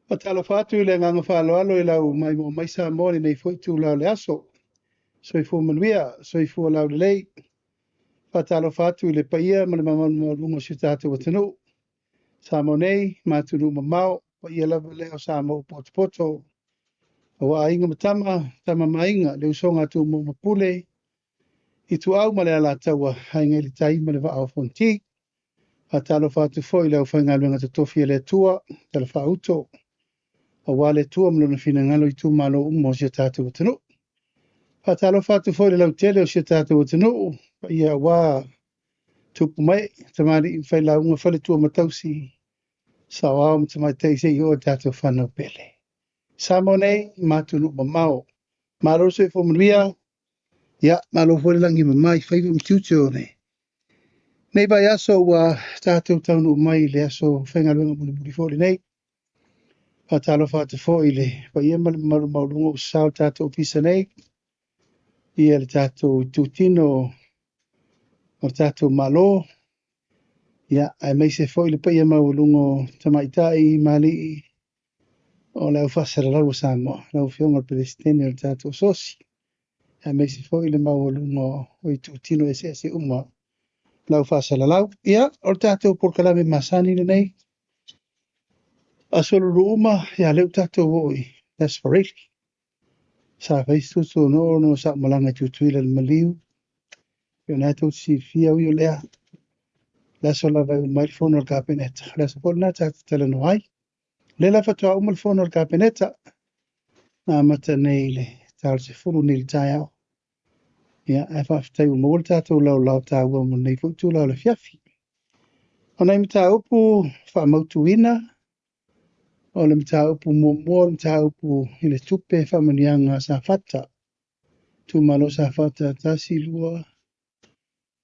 Patalo fatu le nganga whaaloalo I lau mai mo mai sa mōni nei fwoi tū lau le aso. So I fu manuia, so I fu lau le lei. Patalo fatu le paia ma le mamanu lungo si tātou watanu. Sa mo nei, mātunu mamau, pa ia lava leo sa mo poto. Awa inga matama, tama mainga, le usonga tu mo mapule. I tu au ma le ala taua, hainga li tai ma le wa au fonti. Patalo fatu foi lau whainga luenga te tofi le tua, tala wha uto. Awa le tua mlo na fina ngalo I tu malo umo si tātou watanu. Patalo fatu foi le lau tele o si tātou watanu. Pa ia awa tupu mai, tamari I whai lau unga whale tua matausi. Sa wao mtamai teise I o tātou whanau pele. Sa mo nei, mātunu mamao. Malo se fo manuia, ia, malo foi langi mamai, whaiva mtiutio nei. Nei bai aso wa tātou taunu mai le aso whainga luenga muni muri fōli nei. Patalo fatu foi le, pa ia malu maulungo usau tātou pisa nei. Ia le tātou tutino, o tātou malo. Ia, ai mai se foi le pa ia maulungo tamaitai mali o lau whasara lau Samoa, lau whionga Palestine o tātou sosi. Ai mai se foi le maulungo o I tutino ese uma. Lau whasara lau. Ia, o tātou porkalame masani le nei. Asolo ruuma, ia leu tātou oi. Desperately. Sa whaistu tu no sa malanga tutuila le maliu. Yo natou si fia ui o lea. Laso la vai mai fono al kapeneta. Laso pol na tātou tala no ai. Le la fatua umal fono al kapeneta. Na mata nei le. Tāl se furu ni le tai au. Ia, e whaftai umol tātou lau tāua mo nei futu lau le fiafi. O nei mta upu whamautuina. O le mta upu mo mta upu I le tupe whamanianga sa fata. Tu malo sa fata tasi lua.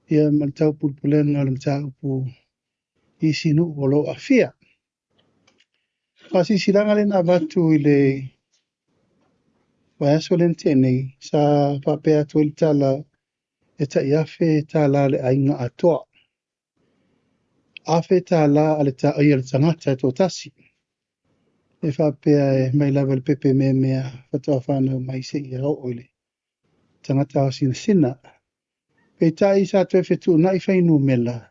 Ia maltau pulpulenga o le mta upu isinu wolo a fia. Pasi silanga le na vatu I le waiaso le ntene sa whapea tuel tala e ta iafe tala le ainga atoa. Afe tala ale ta ia le tangata to tasi. E whapea e mai lava le pepe me mea whatoa whanau mai se I rao oile. Tangata o sina sina. Pe tai sa tue whetu na I whainu mela.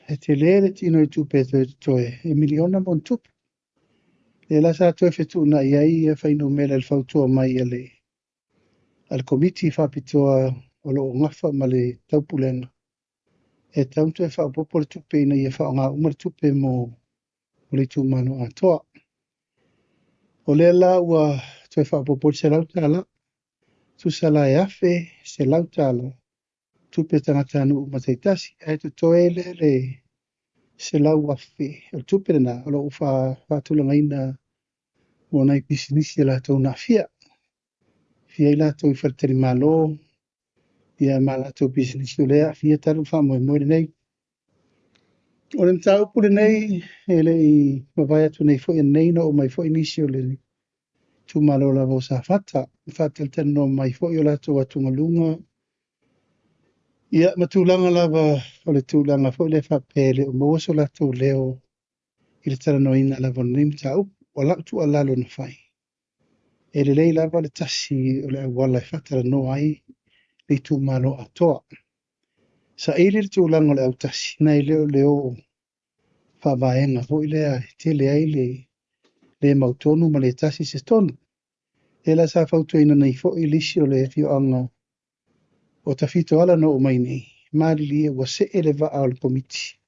E te lere tino I tupe toe e miliona mon tupu. E la sa tue whetu na iai e whainu mela le whautua mai ale. Al komiti whapitoa o lo ngafa ma le taupulenga. E tauntu e whaopopo le tupe ina I e whao ngā umar tupe mo le tūmano atoa. O le la ua tue whaopopo se lautala. Tu sala e afe se lautala. Tupe tangata anu umataitasi. E tu toe le se lau afe. O tupe na o lo ufa whatulanga ina mo nai pisinisi la tau na fia. Fia ila tau I whalteri malo. Ia mala tau pisinisi o lea. Fia taru whamoe moe nei. O le mtau pule nei, ele I mawai atu nei fwoi nei no o mai fwoi nisi o le tu malo la vo sa fata. Fata el teno mai fwoi o lato atu ngalunga. Ia matulanga lava o le tulanga fwoi le whapele o mawaso lato leo I le tala noina lava nei mtau o lautu a lalo na fai. Ele lei lava le tasi o le awala fata no ai le tu malo atoa. Sa ele le tulanga le au tasi na leo whawaenga hoi lea te lea le mautonu ma le tasi se tonu. E la sa whautuina nei fo I lisi o le fio anga o tawhito ala no o mai nei. Maari lia wa se ele wa au le komiti.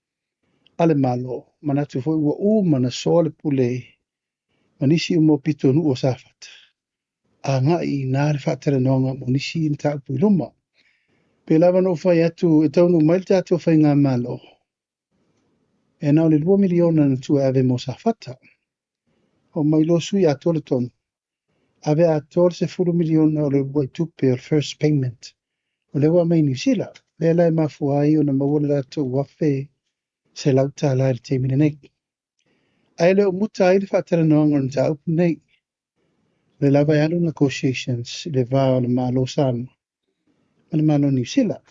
Ale malo, manatu fo ua mana soa le pule manisi umo pito nu o safata. A ngai nā le whaatara noanga mo nisi in ta upu iluma. Pe lava no whai atu e taunu mail te atu whai ngā malo. E nao le 2 miliona na tua ave mo safata. O mai lo sui a tole tonu. Ave a tole se 4 miliona o le wai tupe o first payment. O le wa mai New Zealand. Le lai mafuai o na mawole lato wafe se lauta la le te nei. Ai le o muta ai le whaatara noanga na ta upu nei. Le lava e alo negotiations le vao le malo sana. Ma le malo New Zealand.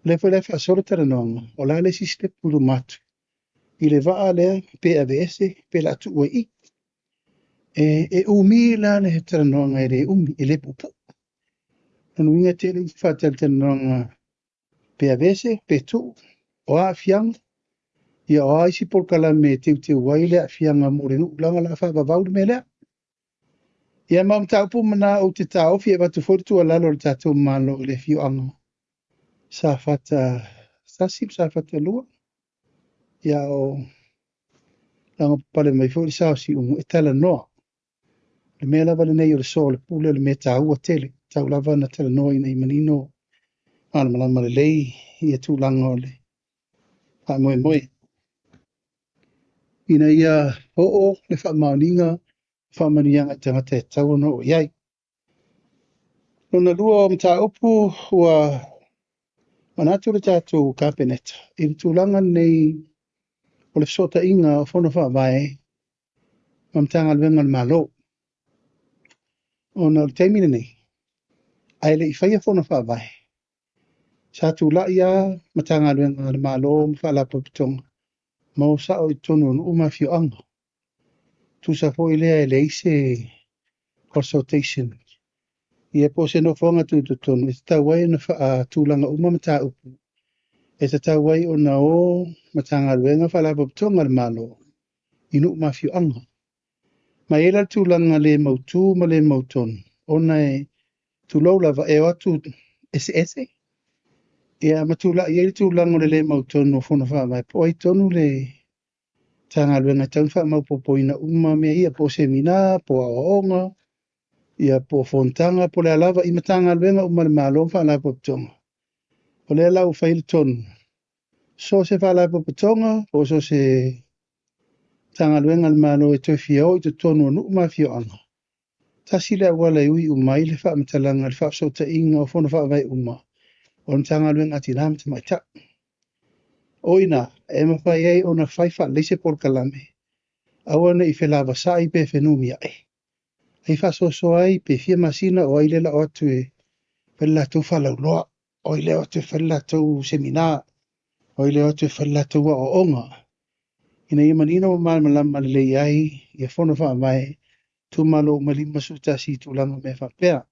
Le fo le wha sora tara noanga. O la le si step ulu matu. I le vaa lea pe a veese pe la tu ua i. E umi la le he tala noanga e le umi e le pupu. Anu inga te le whaatala tala noanga pe a veese pe tu o a fianga. Ia o a isi polkala me te wai lea fianga mo le langa la wha vavau me lea. Ia mam taupu mana o te tau fi e watu fortu a lalo le tatou malo le fiu anga. Sa fata sasip sa fata lua. Ia o langa pale mai fo sa si umu e tala noa. Le mea lava le nei o le so le pule le mea tau a tele. Tau lava na tala noa ina i manino. Ana malama le lei i e tu langa o le. Pa moe moe. Ina ia o le wha maoninga. Wha manianga tangata e tau no o iai. Lona lua o mta upu ua manatu le tātou kāpeneta. I le tūlanga nei o le sota inga o whono wha vai mam tanga luenga le malo. O na le teimine nei. Ai le i whaia whono wha vai. Sa tūla ia matanga luenga le malo mwha la papitonga. Mau sa o i tonu on umawhio anga. Tu sa po i lea e le ise consultation. I e po se no whonga tu tonu. E ta wai na wha tūlanga umamata upu. E te tau wai o na o matanga luenga wha la papitonga le malo. Inu umawhio anga. Ma ela tūlanga le mautu ma le mautonu. Ona e tūlau lava e watu ese. Ia matula ia tūlanga le mautonu o whona wha po ai tonu le tanga luenga tau wha maupopo ina mea ia po semina, po aonga, ia po fontanga, po le alava i matanga luenga le malo wha la popitonga. Po le alau whaile tonu. So se wha la popitonga, po so se tanga luenga le malo e toi fiao i te tonu o fio anga. Ta sile wala ui umai le wha matalanga le wha sota inga o whona wha vai uma. O tanga luenga ti lam te mai ta. Oina, e mawhai ei o na whaifa leise por kalame. Awana i whelava sa i pe whenumi ai. Ai wha so ai pe fia masina o ai lela o atu e whela tu whalau loa. O i leo atu whela tu semina. O i leo atu whela tu wa o onga. Ina i manina o malama le lei ai i a whona wha mai. Tu malo malima suta si tu langa me whapea.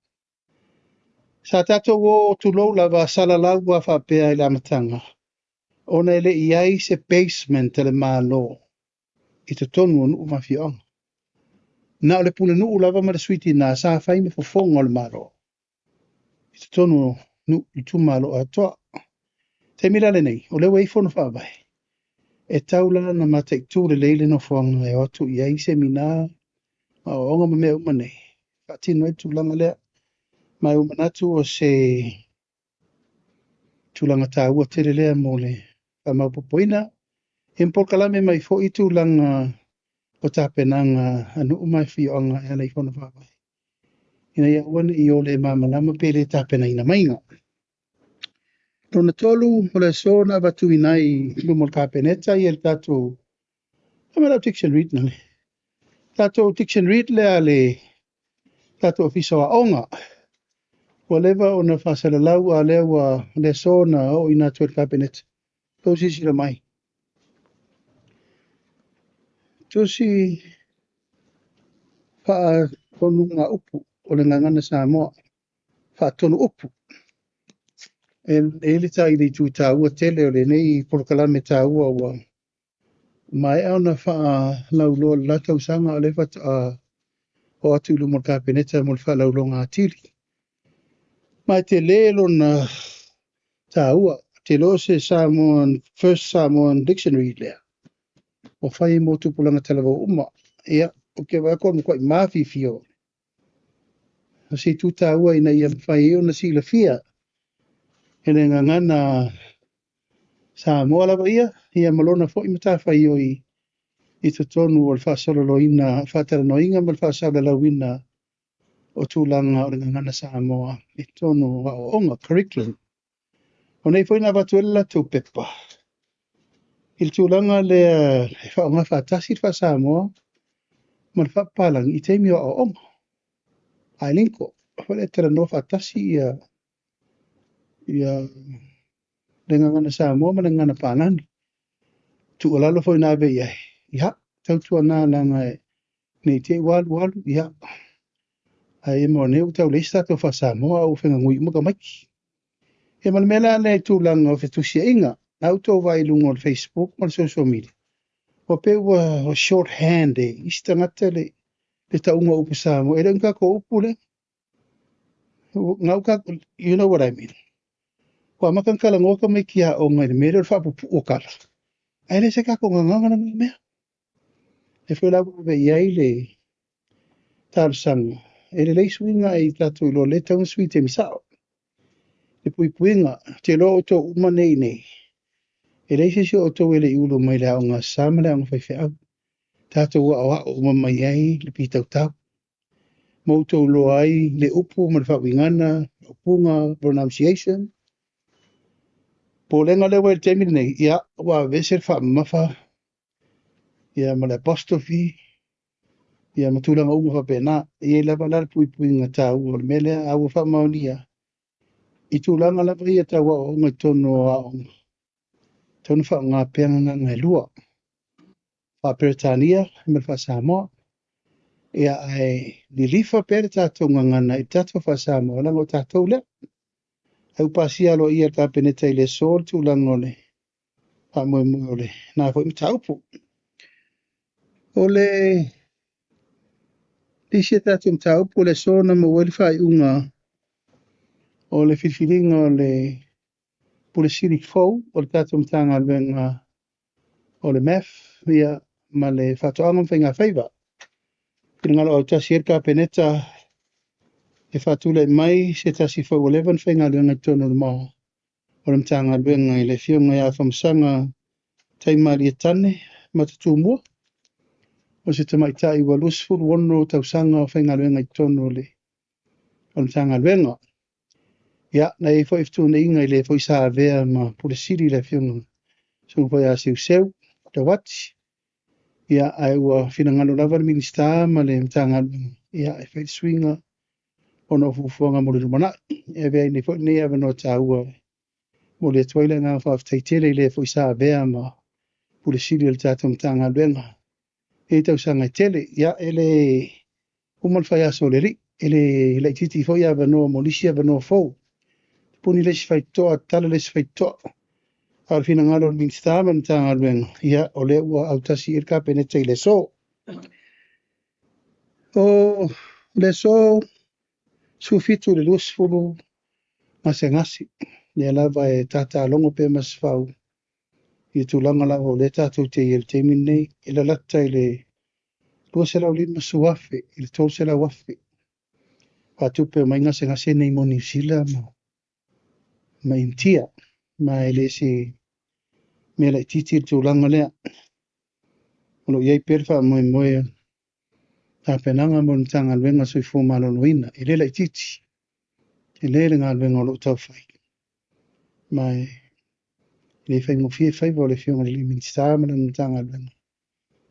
Sa tato o tu lo lava sala lau wa whapea i la matanga. Ona ele i ai se basement tele malo. I te tonu o nuu mawhio. Na ole pule nuu lava ma le suiti na sa whai me fofonga o le malo. I te tonu o nuu i tu malo a toa. Te mira le nei, o le wei fono whawai. E taula na mata i tu le leile no whanga e watu i ai se mina. Ma o onga ma mea umanei. Whatino e tu langa lea. Mai umanatu o se tulanga tā ua tere lea mo le whamaupopoina. E mpolkalame mai fo i tulanga o tāpenanga anu umai whio anga e alai whona whawai. Ina ia wana i o le mamalama pele tāpena ina mainga. Tona tolu o le so na watu inai lumol kāpeneta i el tātou amara diction read na le. Tātou diction read lea le tātou ofiso a onga. Whatever o na whasala lau a lea wa le so na o ina tuel kāpeneta. Tōsi sila mai. Tōsi wha tonu ngā upu o le ngangana Samoa. Wha tonu upu. E le tā i le tū tā ua tele o le nei porokalame tā ua ua. Mai au na wha lau loa latau sanga o le whata o atu ilu mor kāpeneta mo le wha lau loa ngā tiri. Mai te lelo na tā ua. Te lo se Samoan, First Samoan Dictionary lea. O whai mo tupulanga talawa uma. Ia, o ke wako mo kwa i mawhi fio. Si tu tā ua ina ia whai eo na sila fia. Hene ngangana Samoa lawa ia malona fo i mata whai o i te tonu o le whaasolo ina, whaatara no inga mal whaasala lawina o tūlanga o le ngangana Samoa. I tonu o onga curriculum. O nei fo ina watuela tau pepa. Il tūlanga le whaonga whaatasi wha Samoa. Mal whaapalang i teimi o onga. Ai linko. Whale tera no whaatasi ia le ngangana Samoa ma le ngana pānani. tu ala lo foi na be ia ia tau tu na langa nei te wal ia ai mo ne tau le sta to fa Samoa o fenga ngui mo ka mai e mal mela le tu langa o fe tu sia inga au to vai lungo o Facebook mo social media o pe wa short hand e istanga tele le ta unga upu Samoa e ka ko upu le ngau ka you know what I mean wa makan kala ngoka mai kia o ngai me le fa pu o kala ai le se ka ko nganga na me e foi la be ia le tar sang e le swinga e tatu lo le tau sui te misao e pui puinga te lo o to uma nei nei e le se o to ele ulo mai la nga samale ang fai fai au tatu wa wa o ma mai ai le pitau tau mo to lo ai le upu ma le fa wingana o punga pronunciation po lenga le wel temi nei ia wa veser fa mafa ia ma le apostrophe ia matulanga unga fa pena ia lava la pui puinga tau o le mele au fa maunia i tūlanga la ia taua o ngai tono a o tonu wha ngā peanga ngai lua. Wha Peretania, me wha Samoa. Ia ai ni lifa pere tātou ngangana i tātou wha Samoa, lango tātou le. Au pasia lo ia tā peneta i le sol tūlanga o le. Wha moe moe o le. Nā fo imi taupu. O le lisia tātou taupu le sol na mo weli wha i unga. O le whiwhiringa o le pule siri fau, o le tātou mtanga alwenga o le mef, ia ma le whatoanga mwhenga whaiva. Kina ngalo o tasi erka peneta e whatule mai se tasi fau 11 whenga luenga tono le maho. O le mtanga luenga i le fionga ia whamsanga taimari e tane matatu mua. O se tamaitai wa lusfuru wono tausanga o whenga luenga i tono le. O le mtanga luenga. Ia, na e fo iftu na inga i le fo isa avea ma pule siri le fionga. So fo ia siu seu, te wati. Ia ai ua whina ngalo lava le minista ma le mtanga ia e whai swinga ono fufuanga mo le rumana. E vea ni fo ni ave no taua mo le tuaila ngā whaftaitele i le fo isa avea ma pule siri le tātou mtanga luenga. E tau sanga tele, ia ele umal whai aso le ri. Ele leititi fo ia ave no mo lisi ave no fo. Puni lesi whai toa, tala lesi whai toa. Ar fina ngalo le minsta ma mtanga luenga. Ia o le ua autasi irka peneta i le so. O le so sufitu le lusfulu ngase ngasi. Le lava e tata longo pe masfau. I tulanga lava o le tatu te i el temin nei. I la lata i le lua sela o lima suafe. I le tol sela wafe. Watupe mai ngase ngase nei mo New Zealand ma intia. Ma ele si me la titi tulanga lea. Ono iei perfa moe moe. Ta penanga mo ntanga luenga sui fu malo nuina. I le la titi. I le le ngā luenga o lo tau fai. Mai le fai ngofie fai vo le fionga le minsta ma le ntanga luenga.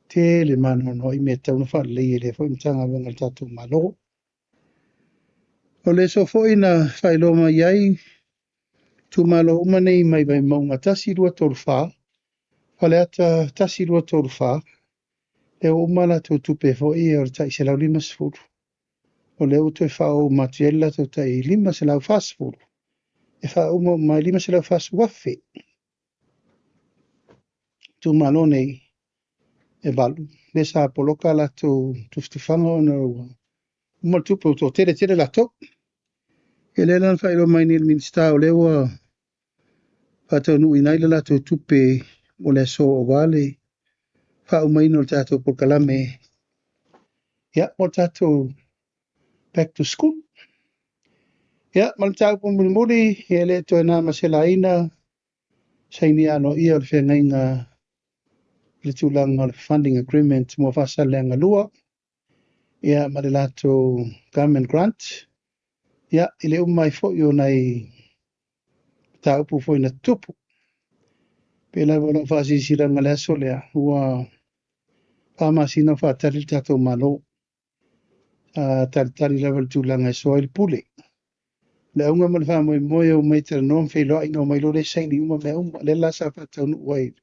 Te le mano no i me tau na wha le le fo ntanga luenga le tatu malo. O le so fo ina fai loma iai. Tu malo umanei mai bai maunga tasi rua toru wha. Wale ata tasi rua toru wha. Le umala tu tupe fo i o tai se lau lima sfuru. O le uto e whao matiela tu tai lima se lau fasfuru. E wha umo mai lima se lau fas wafe. Tu malo nei e balu. Le sa poloka la tu tufanga o na ua. Umal tupe to tere tere la to. E le lan whaelo mai ni minsta o le ua. Whatau nui naila la tu tupe o le so o wale. Wha umaino le tato pokalame. Ia, o tato back to school. Ia, mal tau po muri e le to na masela ina. Saini ano ia le whengainga le tūlanga le funding agreement mo whasa lenga lua. Ia, ma le lato government grant. Ia, ile umai fo yo nei tau po fo ina tupu. Pela wala whasi siranga le aso lea. Ua pamasina whatari tato malo. Tari level tūlanga e soil pule. Le unga ma le wha moe moe o mai tera non whai loa ino mai lo le saini uma me uma le lasa whatau nu wai.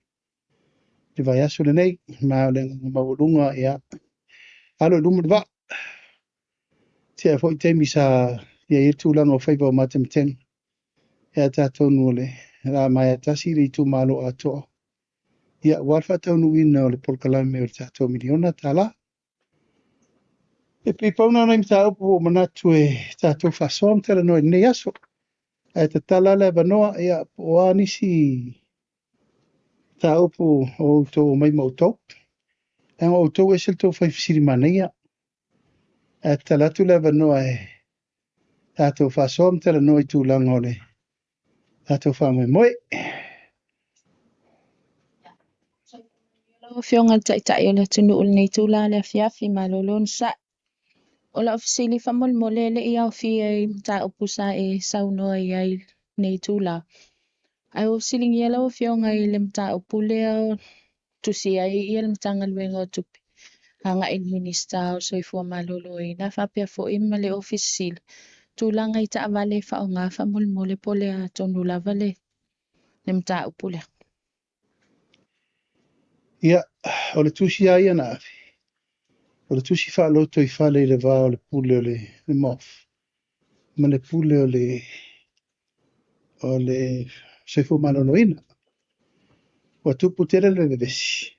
le vai aso le nei ma le maulunga ia alo lumu va tia foi te misa ia i tūlanga o whaipa o matemten ia tātou nuole la mai atasi le tu malo atoa ia walfa tau nuina o le polkalame o le tātou miliona tala e pipauna na imta upu o manatu e tātou whasom tala no e nei aso e te tala le vanoa ia o anisi ta upu o tō mai mautou e o tō e sil tō whaifisiri maneia e talatu le vanoa e tātou whasom tala no i tūlanga o le tātou whamoe moe o fionga tai o le tunu ul nei tula le fiafi malolon sa o la ofisili famol molele ia o fi e mta opusa e sauno ai nei tula ai o siling ia o fionga i le mta opule o tusi ai ia le mtanga luenga o tupi hanga il minista o soifua malolo i na fapia fo ima le ofisil tulanga i ta vale fa o nga famol mole pole a tonu lava le mta opule ia o le tusi ai ana afi o le tusi wha loto i whale le vā o le pule o le mof ma le pule o le soifua malolo ina wa tupu tere le vevesi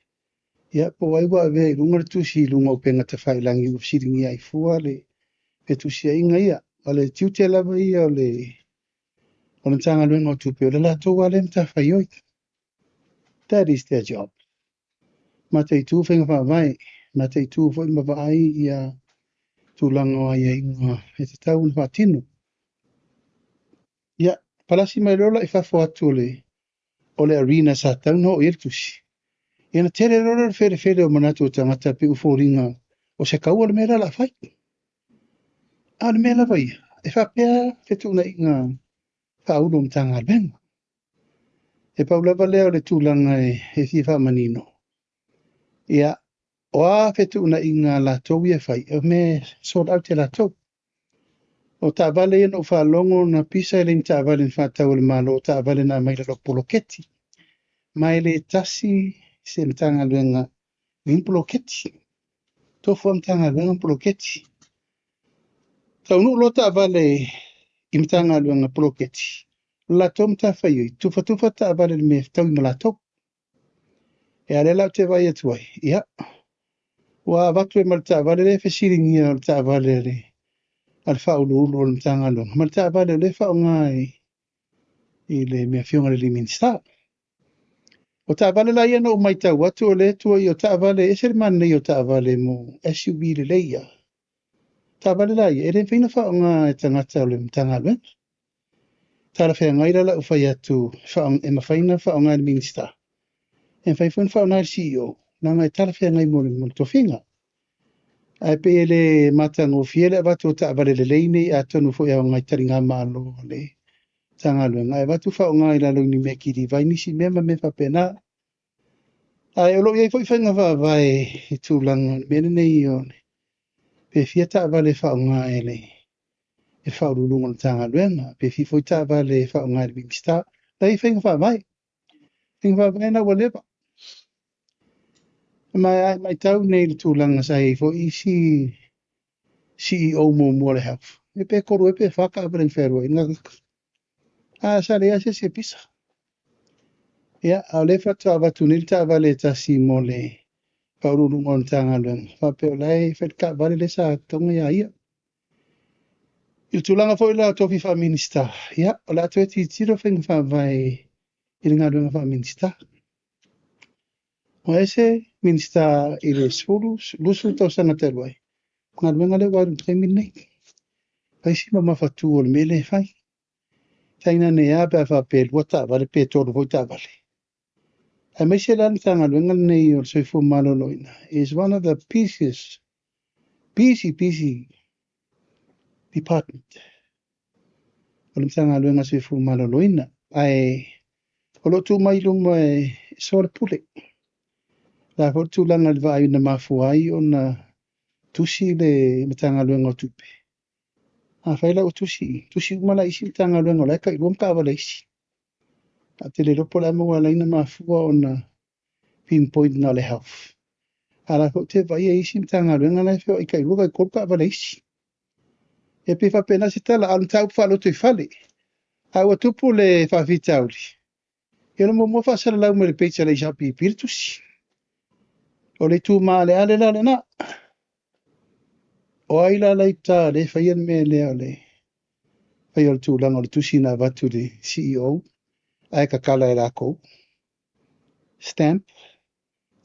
ia po ai wa ve lunga le tusi lunga o penga te whailangi u siringi ai fua le pe tusi ai inga ia o le tiute lava ia o le tanga luenga o tupe o le lato wale mta whaioi that is their job ma te tu whenga wha vai ma te tu fo ima wa ai ia tūlanga o ai inga e te tau na whatinu ia palasi mai rola i whafo atu o le arena sa tau no o irtusi ia na tere rola le fere o manatu o tangata pe uforinga o se kaua le mera la whai a le mera vai e whapea fetu na inga whaulo mtanga albenga e paulava leo le tūlanga e fifa manino ia o a fetu na inga la tau ia whai o me sold out te la tau o ta vale ino fa longo na pisa ele ta vale fa ta o malo ta vale na mai lo poloketi mai le tasi se mtanga lenga vin poloketi to fo mtanga lenga poloketi ta no lo ta vale imtanga lenga poloketi la tom ta fayo tu fa ta vale me ta mi la to e ale la te vai tu ai ya wa va tu mal ta vale le fesiringi ta vale le al faulu lo mtanga lo mal ta vale le fa ngai ile me fionga le minsta o ta vale la ia no mai tau atu o le tua i o ta vale e ser man nei o ta vale mo SUV le leia ta vale la ia e re whina whaonga e tangata o le mtanga lwen ta la whea ngaira la ufai atu e mawhaina whaonga le minsta e whaifun whaonga le CEO na ngai ta la whea ngai mo le tofinga ai pe ele matanga o fiele watu o ta vale le leine a tonu fo ia ngai taringa malo le tanga lwen ngai watu whaonga i la lo ni meki di vai nisi mema me whapena ai o lo ia foi whainga wha vai i tūlanga mene nei o ne. Pe fia ta vale whaonga ele e whaurulunga na tanga luenga. Pe fi foi ta vale whaonga ele bimista. Dai whainga wha vai. Whainga wha vai na walepa. Mai tau nei le tūlanga sa e foi isi CEO mo Moore Health. E pe koru e pe whaka aparen wherua. Sa lea se pisa. Ia, au le whatua watu nil ta vale ta si mo le whaurulunga na tanga luenga. Whapeo lai whatka vale le sa tonga ia. Il tulanga foi la tofi fa minista. Ya, la to ti tiro feng fa vai il ngadu fa minista. O ese minista il spulus lusu to senator vai. Ngadu ngale wa temine. Pai si ma fatu o mele fai. Taina ne ya ba fa pe wata vale pe to ro vota vale. A me se lan tanga ngal ne yo se fu malo loina. Is one of the busy department. Olim tanga luenga se fu malo loina. Ai olo tu mai luma sor pule. La fo tu langa va ai na mafuai ona tusi le matanga luenga tupe. A faila o tusi mala isi tanga luenga la kai lum ka vala isi. A te le ropo la mo wala ina mafua ona pinpoint na le health. Ala ko te vai e isi mtanga luenga na feo i kai luka i kolka wale isi. E pe fa pena se tala alu tau whalo tui whale. Aua tupu le whawhitauli. E lo mo fa sala lau me le peita le isapi pirtusi. O le tu ma le ale la le na. O aila lai ta le whaian me le ale. Whai o le tu langa o le tusi na watu le CEO. Ai ka kala e lako. Stamp.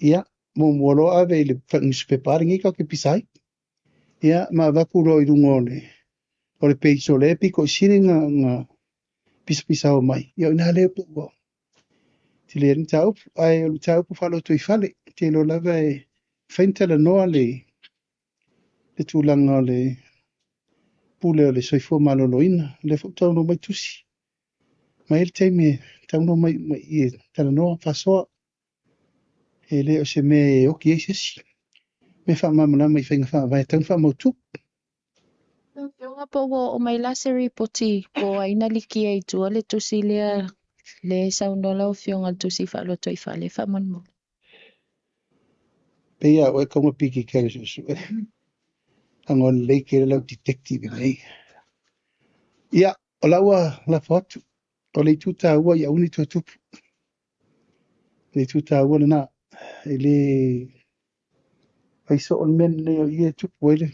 Ia. Mo moro ave le newspaper ngi ka ke pisai. Ia ma vapuro i rungo le. O le peito le piko siri nga pisa o mai. Ia ina le po. Ti le tau ai o tau po falo tu i fale. Te lo lava e faintala noa le tulanga le pule o le soifo maloloina. Le fo tau no mai tusi. Ma ele teime tau no mai i tala noa fasoa. E le o se me oki e sesi. Me wha mamana mai whainga wha vai tau wha mautu. Nga po o mai laseri poti po aina liki ai tua le tusi lea le saunola o fionga tusi whaaloto i whale whamon mo. Pea o e kaunga piki kere susu. Angon leike le lau detective nei. Ia, o laua la fotu. O le tuta ua ia uni tua tupu. Le tuta ua le na. Ele aiso on men le o ie tupu ele.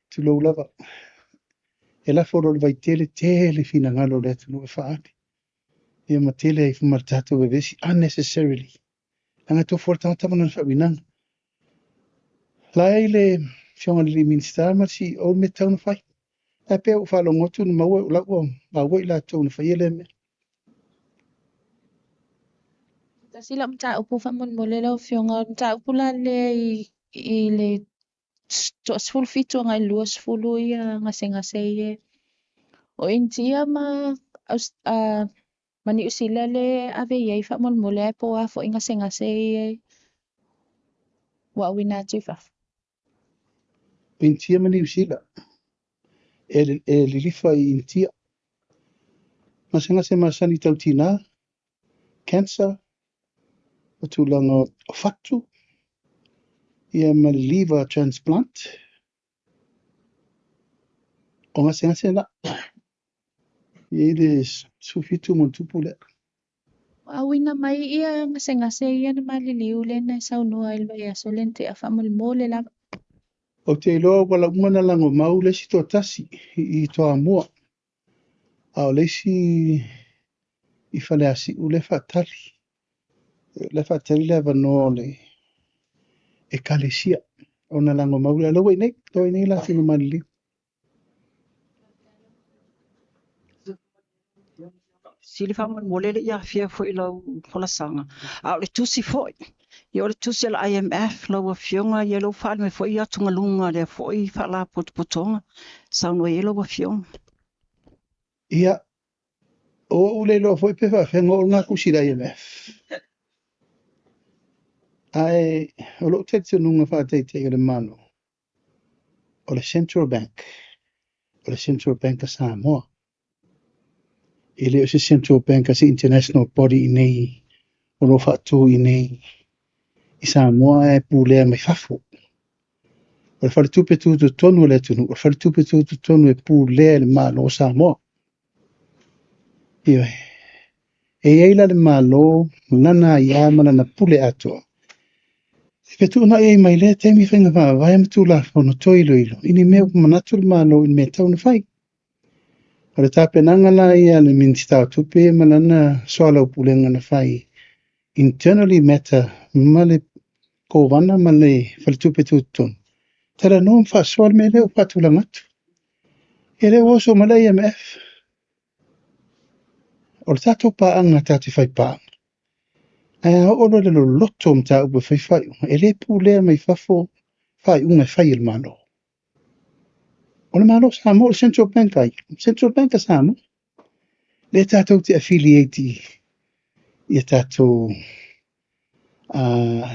Tu lo lava. E la foro le vai tele fina ngalo le atu no e whaati. Ia ma tele ai fumartato e vesi unnecessarily. Anga to for tanga tamana na whawinanga. Lai le fionga le minister ma si o me tauna whai. E pe o whalo ngotu na maua ula ua. Maua ila tauna whai ele me. Sila mta upu whamon mo le lau fionga mta upu la le i le sfulu fitu ngai lua sfulu ia ngase ie. O intia ma mani usila le ave iei whamon mo le po a fo ngase ie. Wa wina tufa. Intia mani usila. E lilifa i intia. Masanga masani tautina. Cancer. O tulanga o fatu. Ia ma liver transplant. O ngase na. Ia le sufitu mo tupu le. Awina mai ia ngase ia na maliliu le na saunua ilwa ia solente a whamon mo le la. O te iloa wala umana lango mau lesi tō tasi i toa mua. A o lesi i whale asi u le whatali. Le whatali le wano le e kalesia. O na lango mau le alo nei la tino maliliu. Sili whamon molele ia fia fo i lau polasanga. A o le tusi fo i. Ia o le tusi ala IMF lau a fionga ia lau whaale me fo i atunga lunga le fo i whala potopotonga. Saunua ia lau a fionga. Ia o ule lo fo i pewa whengo o ngā kusi la IMF. Ai o lo te tununga whaatei te le mano. O le Central Bank. O le Central Bank a Samoa. Ele o se Central Bank a se international body i nei. O lo whaatu i nei. I Samoa e pūlea mai whafo. O le whare tupe tūtu tonu le tunu. O le whare tupe tūtu tonu e pūlea le malo o Samoa. Iwe. E eila le malo, nana ia mana na pule atoa. Pe tu na e mai le te mi whenga wha, vai am tu la whono toilo ilo. Ini mea manatu le malo in mea tau na whai. O le tape nangala ia le minister tupe manana soala upulenga na whai. Internally matter, male ko wana male whale tupe tūtun. Tara no mwha soal me leo patula ngatu. E leo oso male IMF. O le tato paanga tati whai paanga. Aia olo le lo loto mta upe whai whai. E le pūlea mai whafo whai unga whai il mano. O le mano Samoa, o Central Bank ai. Central Bank a Samoa. Le tato te affiliate i tato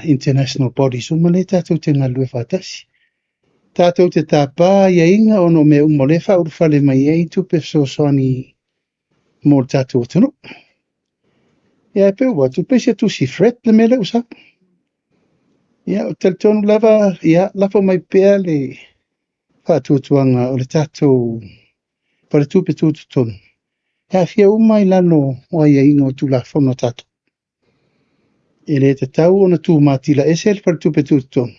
international bodies. Uma le tato te ngā lue whātasi. Tato te tāpā ia inga ono me umole wha urwhale mai ei tupe so soani mō tato tano. Ia peo watu, pese tu si fret le mele usa. Ia, o teletonu lava, ia, lava mai pea le whaatuatuanga o le tātou pa le tupe tūtutonu. Ia fia umai lano o ia ingo tula whono tātou. E le te tau o na tū mātila esel pa le tupe tūtutonu.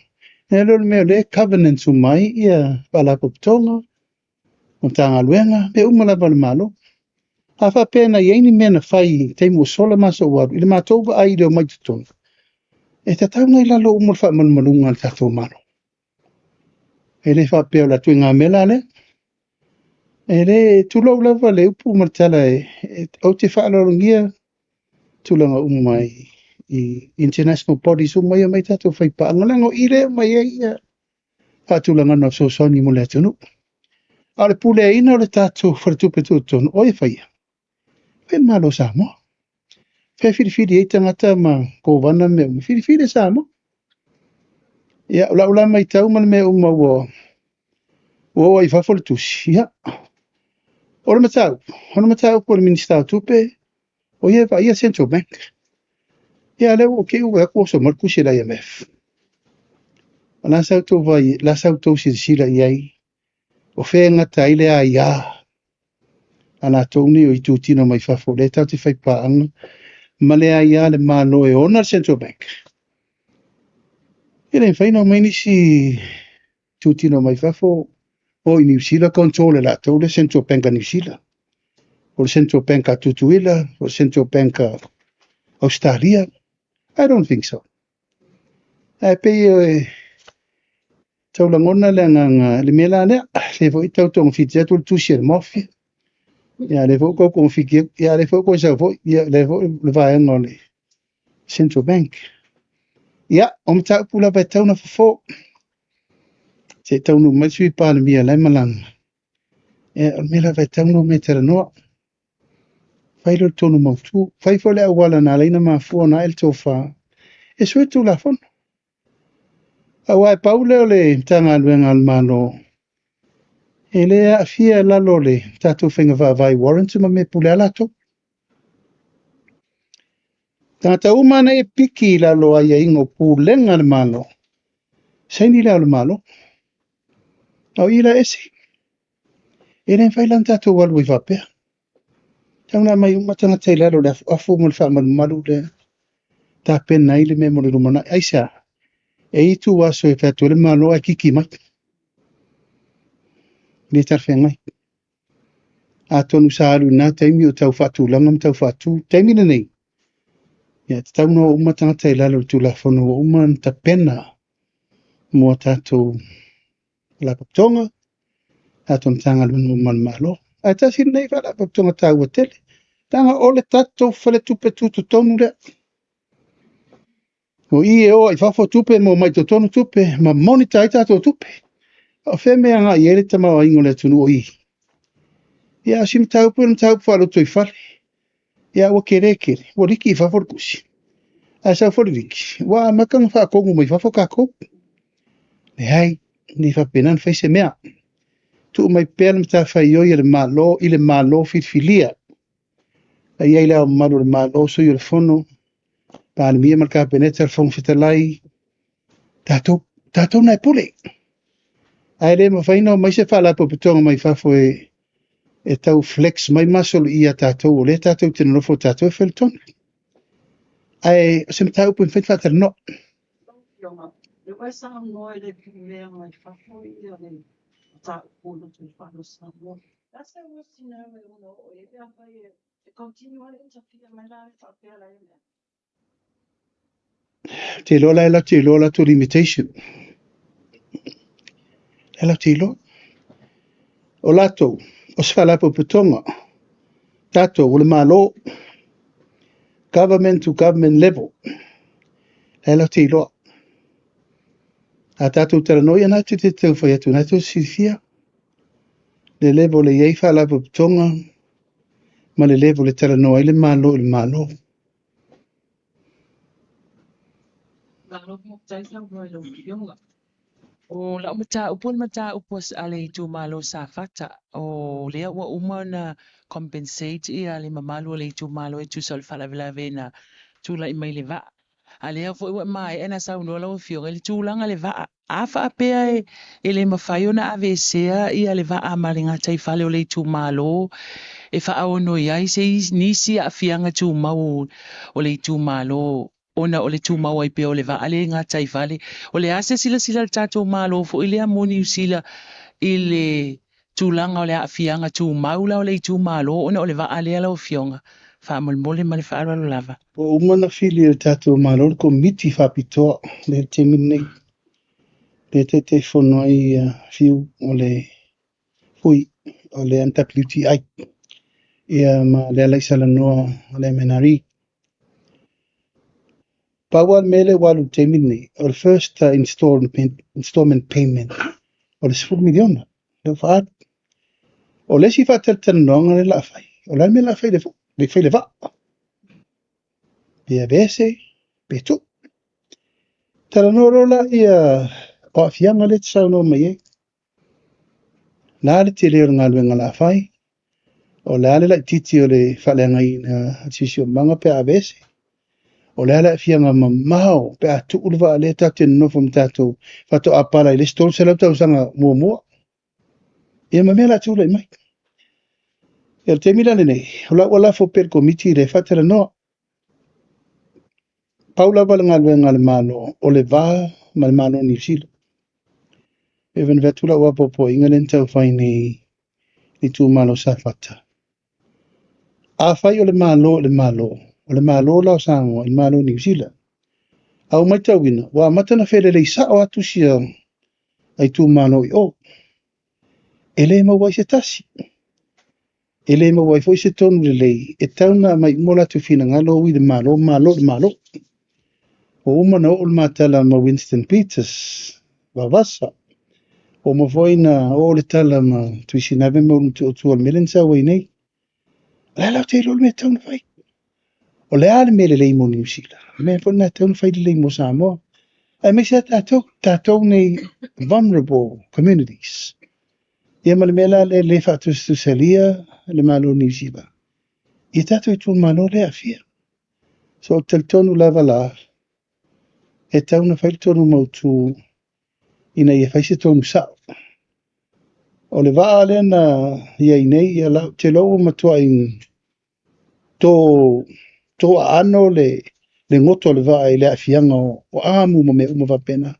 E lor mea le covenant umai ia walapo ptonga o tanga luenga me umalava le malo. A wha pēna iaini mea na whai teimu o sola masa o waru. Ile mātou ba ai leo mai tutonu. E te tau nei lalo umar wha malunga le tātou malo. E le wha pēo la tui ngā mela le. E le tulau lava le upu martala au te wha alarongia tulanga umai I international bodies umai mai tātou whai pa. Angalango I le mai ia wha tulanga na so soni mo le atunu. A le pule ina o le tātou wharatupe tūtonu. Oe whaia. Whain malo sa mo. Whai whiriwhiri e tangata ma kōwana mea. Whiriwhiri sa mo. Ia ula mai tau mana mea uma o I whawhole tusi. Ia. Ora matau. Ora matau po le minister tupe. O ia ia Central Bank. Ia le o ke ua ko so marku sila IMF. La sau tō vai, la sau tō sila iai. O whenga taile a ia. Ana tōni o I tūtino mai whawhole. Tau te whaipaanga. Male a ia le malo e ona Central Bank. Ia le whaino mai nisi tūtino mai whawho. O I New Zealand control la tau le Central Bank a New Zealand. O le Central Bank a Tutuila. O le Central Bank a Australia. I don't think so. Ai pe tau langona le nganga le mela le vo I tau tong fitia tu tusi le mafia. Ia le vo ko fiki ia le vo ko sa vo ia le vo le vai ngole Central Bank. Ia om tau pula ba tau na fo. Se tau no mai sui pa le mia le malang. Ia mela ba tau no metera no. Fai lo tonu mo tu. Fai fo le awala na leina ma fo na el tofa. E sui tu la fon. Awai paule o le tanga luenga al malo. E le a fia lalo le tatu whenga vai warrant ma me pule alato. Tangata umana e piki lalo a ia ingo pulenga le malo. Saini leo le malo. Au ila esi. E le whailan tatu walu I wapea. Tauna mai umatanga te lalo le afu mo le wha malu le. Ta pena ile me mo le rumana. Aisa. E itu waso e whatu le malo a kiki mai. Le tarwhengai. A tonu saaru na taimi o tau whatu langam tau whatu. Taimi le nei. Ia te tau no umatanga te lalo tu la whono o uman ta pena. Mua tātou la patonga. Tātou tanga lunu uman malo. A tasi nei wha la patonga tau a tele. Tanga ole tātou whale tupe tutu tonu le. O I e o I whafo tupe mo mai to tonu tupe. Ma monita I tātou tupe. O wheme anga I ere tamau a ingo le tunu o I. Ia sim tau pu whalo toi whale. Ia ua kere. Ua riki I whafo kusi. A sa fo riki. Wa makanga wha kongu mai whafo kako. Le hai. Ni whapenan whaise mea. Tu mai pēl mta whaio I le malo. I le malo whitwhilia. A iai leo malu le malo so I le whono. Pāle mia marka peneta le whong whitalai. Tātou nai pule. Ai le ma whaino mai se whala po pitonga mai whafo e tau flex mai masolo I a tātou. O le tātou tena nofo tātou e whelton. Ai sem tau po whet whatar no. Le wai sa noi le mea mai whafo I le ta pulu tu whalo sa mo. That's the worst scenario no o e pia whai e continua le interfere mai la e whapea la e mea. Te lola e la te lola to limitation. E la te lola. O lato, o se whala po pitonga. Tato, o le malo. Government to government level. E la te lola. A tātou tera noi ana te tau whai atu, nā tau sirifia. Le levo le iei wha lawa putonga, ma le levo le tera noi, le malo. O la mata upon mata upos ale tu malo sa fata o le wa umana compensate I ale mamalo le tu malo e tu sol fala vela vena tu la mai le va A lea fo iwa mai ena sa unua lau fionga le tūlanga le vaa. A wha apea e le mawhai ona ave sea ia le vaa maringa tai whale o le tū malo. E wha au no iai se nisi a fianga tū mau o le tū malo. Ona o le tū mau ai peo le vaa le ngā tai whale. O le ase sila sila le tātou malo fo ilea moni usila i le tūlanga o le a fianga tū maula o le tū malo. Ona o le vaa lea lau fionga. Wha mole ma le wha aralo lava. O umana fili le tātou malo ko miti whapitoa le te minei. Le te whono ai fiu o le hui o le NWTI. Ia ma le alaisala noa o le menari. Paua mele walu te minei o le first installment payment o le 10 miliona. Le whaat. O le si whatatana noanga le la whai. O le me la whai le whai le wha. Pia vese, petu. Tala norola ia o a fianga le te sauno mai e. Nā le te leo ngā luenga la whai. O le ale la titi o le whalenga i na tisi o manga pe a vese. O le ala fianga mamao pe a tuuluwa a le tate nofo mtato fato apala i le stol se lau tau sanga mua mua. Ia mamela tūla i mai. Ia te mila nei, o la wala fo per komiti le whatera noa. Paula wala ngā luenga le malo o le vā ma le malo New Zealand. E ven vetula ua popo inga len tau whai ni tū malo sa whata. A whai o le malo lao sango i malo New Zealand. Au mai tau wina, wa matana where lei sa o atu sia ai tū malo i o. E le mawai se tasi. E le mawai foi se tonu le lei, e tauna mai mola tu fina ngalo i le malo. O umana o le matala ma Winston Peters, wawasa. O ma foi na o le tala ma tuisi nave ma unu tu al melensa wai nei. La lau te lol me tauna fai. O le ale me le lei mo New Zealand. Me po na tauna fai le lei mo Samoa. Ai me se tātou nei vulnerable communities. Ia ma le mela le whātustu salia le malo New Zealand. I tātou i tū malo le afia. So tel tonu lava la. E tauna fai le tonu mautu ina ia fai se tonu sao. O le waa le na ia inei ia lau te lau matua in to ano le ngoto le waa i le afianga o amu ma me umava pena.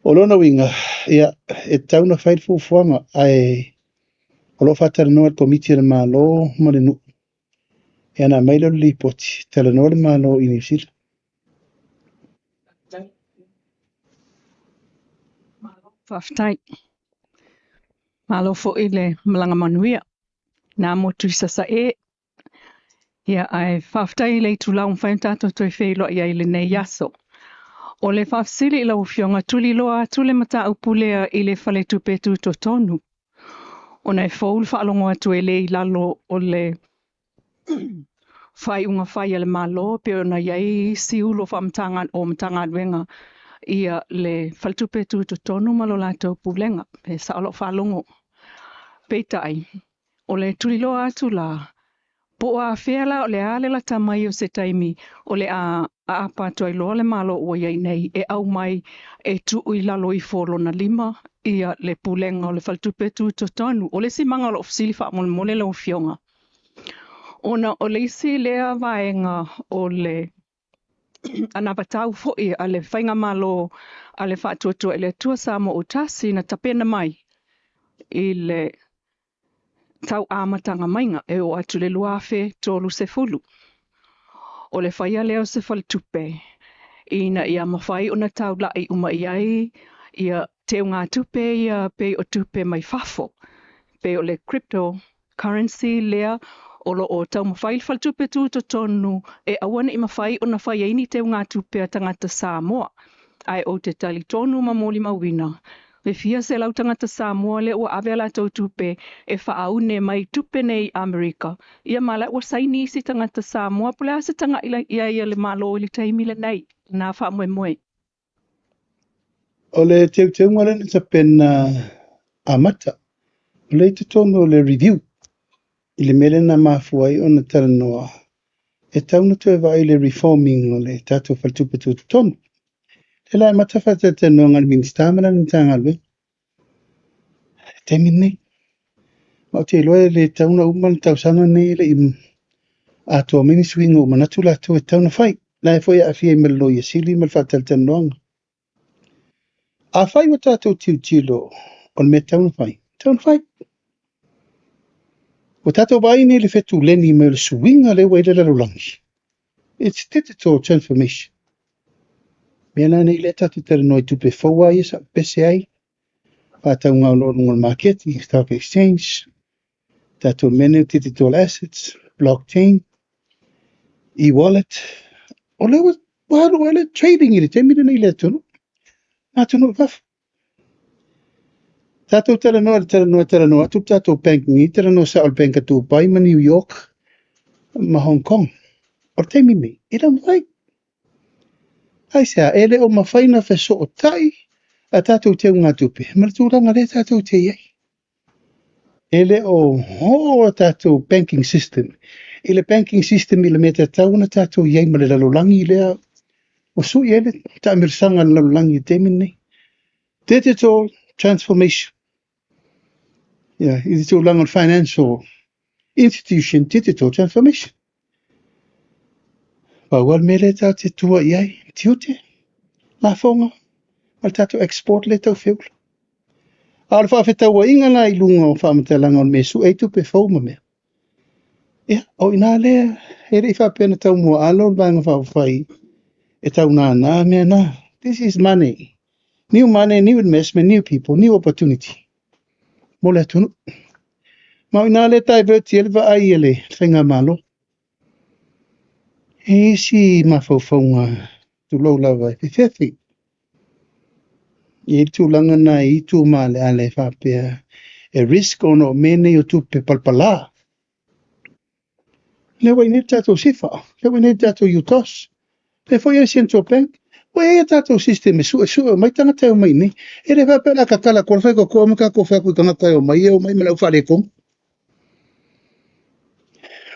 O lona winga ia e tauna fai fufuanga ai o lo fatara noa le komiti le malo ma le nu. Ia na mailo le lipoti tala noa le malo i New Zealand. Whaftai. Malo fo i le malanga manuia. Nā motu i sasa e. Ia ai whaftai le tu lau mwhai tātou toi whelo ia i le nei yaso. O le whafsili i lau fionga tuli loa atu le mata upulea i le whale tupetu to tonu. O nei whaul whaalongo atu e le i lalo o le whai unga whai le malo pe o na iai siulo whamtangan o mtangan wenga ia le whaltupetu to tonu malo lato pulenga pe sa alo whalongo. Peitai, o le tuli loa atu la po a whela o le ale la tamai o se taimi o le a apato ai loa le malo o iai nei e au mai e tu ui lalo i folo na lima ia le pulenga o le whaltupetu to tonu o le si manga lo ofsili wha mole lo fionga. Ona o le isi lea vaenga o le anapatau foi a le whainga malo a le whatuatua i le tua samo o tasi na tapena mai i le tau amatanga mainga e o atu le luafe tolu se fulu. O le whaia leo se whaltupe ina ia mawhai o na tau lai uma iai ia te ngā tupe ia pe o tupe mai fafo. Pe o le cryptocurrency lea o lo o tau mawhai whaltupe tu to tonu e awana i mawhai o na whaia ini te ngā tupe a tangata Samoa. Ai o te tali tonu ma moli mawina. Le fia se lau tangata Samoa le o avela tau tupe e whaaune mai tupe nei Amerika. Ia mala o saini si tangata Samoa pule asa tanga ia le malo ili taimi le nei. Nā wha moe. O le teu ngare na tapena amata. Le te tono le review. I le mele na mafuai o na tala noa. e tauna tu e vai le reforming o le tatou faltupe tu tonu. Te lai matawhata te noanga ni ministamana ni tanga lue. Te minne. Ma te loe le tauna uman tausanga nei le im ato mini swing o manatu la to e tauna fai. Lai foi a fia melo ia sili mal fatal te noanga. A fai wa tatou tiu tilo on me tauna fai. Tauna fai. O tatou vai nei le fetu leni me le swinga le waile la lulangi. It's digital transformation. Mena nei le tatou tere noi tupe faua ia sa pese ai. Patau ngau lo ngal market, stock exchange. Tatou menu digital assets, blockchain, e-wallet. O lewa wahalo ele trading ili, te mina nei le tunu. Nga tunu waf. Tatou tere noa, tu tatou banking i, tere noa sa ol banka tu pai ma New York, ma Hong Kong. O te mimi, ila mwai. Ai sea, ele o mawhaina feso o tai, a tatou te unga tupe. Maratūranga le tatou te iei. Ele o tatou banking system. Ile banking system ile meta tauna tatou iei ma le lalolangi lea. O sui ele, ta mirsanga lalolangi te minne. Digital transformation. Yeah, it's too long on financial institution digital transformation. Wal mele tau te tua iai, tiute, la fonga, al tatou export le tau fiul. Al whawhetau wa inga la I lunga o whamatalanga on mesu, ei tupe whauma mea. Ia, o ina lea, he rei whapena tau mua alo, vanga whawhai, e tau nā mea nā. This is money. New money, new investment, new people, new opportunity. Mo le tunu. Ma ina le diverti ele wa ai ele, whenga malo. E si mawhauwhaunga tu lau lawa e whiwhiwhi. I tu langa na I tu male ale whapea e risk ono mene o tu pe palpala. Lewa I tatou sifa, lewa I tatou utos. Pe foi e Central Bank, wai e tatou system e sua, mai tangata o mai ni. E le whapea la kakala korwhai ko kua maka ko whaku tangata o mai e o mai malau whare kong.